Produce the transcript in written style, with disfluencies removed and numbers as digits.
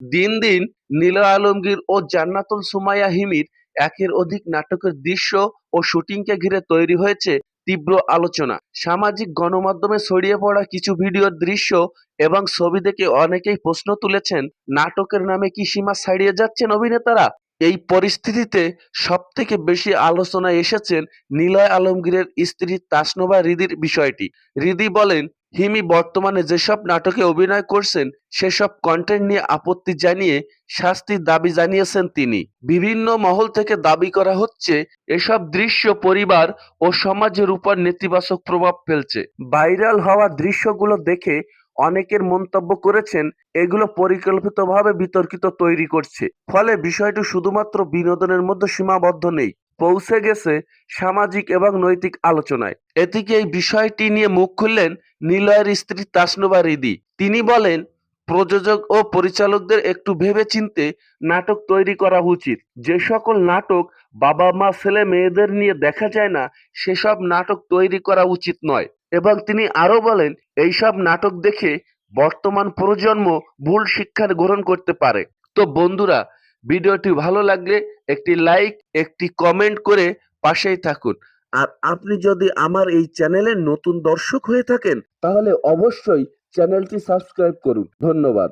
দিন দিন নিলয় আলমগীর ও জান্নাতুল সুমাইয়া হিমির একের অধিক নাটকের দৃশ্য ও শুটিংকে ঘিরে তৈরি হয়েছে তীব্র আলোচনা। সামাজিক গণমাধ্যমে ছড়িয়ে পড়া কিছু ভিডিওর দৃশ্য এবং ছবি দেখে অনেকেই প্রশ্ন তুলেছেন, নাটকের নামে কি সীমা ছাড়িয়ে যাচ্ছেন অভিনেতারা? এই পরিস্থিতিতে সবথেকে বেশি আলোচনায় এসেছেন নিলয় আলমগীরের স্ত্রী তাসনভা রিদির বিষয়টি। রিদি বলেন, হিমি বর্তমানে যেসব নাটকে অভিনয় করছেন সেসব কন্টেন্ট নিয়ে আপত্তি জানিয়ে শাস্তির দাবি জানিয়েছেন তিনি। বিভিন্ন মহল থেকে দাবি করা হচ্ছে এসব দৃশ্য পরিবার ও সমাজের উপর নেতিবাচক প্রভাব ফেলছে। ভাইরাল হওয়া দৃশ্যগুলো দেখে অনেকের মন্তব্য করেছেন এগুলো পরিকল্পিতভাবে বিতর্কিত তৈরি করছে। ফলে বিষয়টি শুধুমাত্র বিনোদনের মধ্যে সীমাবদ্ধ নেই, পৌঁছে গেছে সামাজিক এবং নৈতিক আলোচনায়। এদিকে এই বিষয়টি নিয়ে মুখ খুললেন নিলয়ের স্ত্রী তাসনভা রিদি। তিনি বলেন, প্রযোজক ও পরিচালকদের একটু ভেবেচিন্তে নাটক তৈরি করা উচিত। যে সকল নাটক বাবা মা ছেলে মেয়েদের নিয়ে দেখা যায় না সেসব নাটক তৈরি করা উচিত নয়। এবং তিনি আরো বলেন, এইসব নাটক দেখে বর্তমান প্রজন্ম ভুল শিক্ষা গ্রহণ করতে পারে। তো বন্ধুরা, ভিডিওটি ভালো লাগলে একটি লাইক, একটি কমেন্ট করে পাশেই থাকুন। আর আপনি যদি আমার এই চ্যানেলের নতুন দর্শক হয়ে থাকেন তাহলে অবশ্যই চ্যানেলটি সাবস্ক্রাইব করুন। ধন্যবাদ।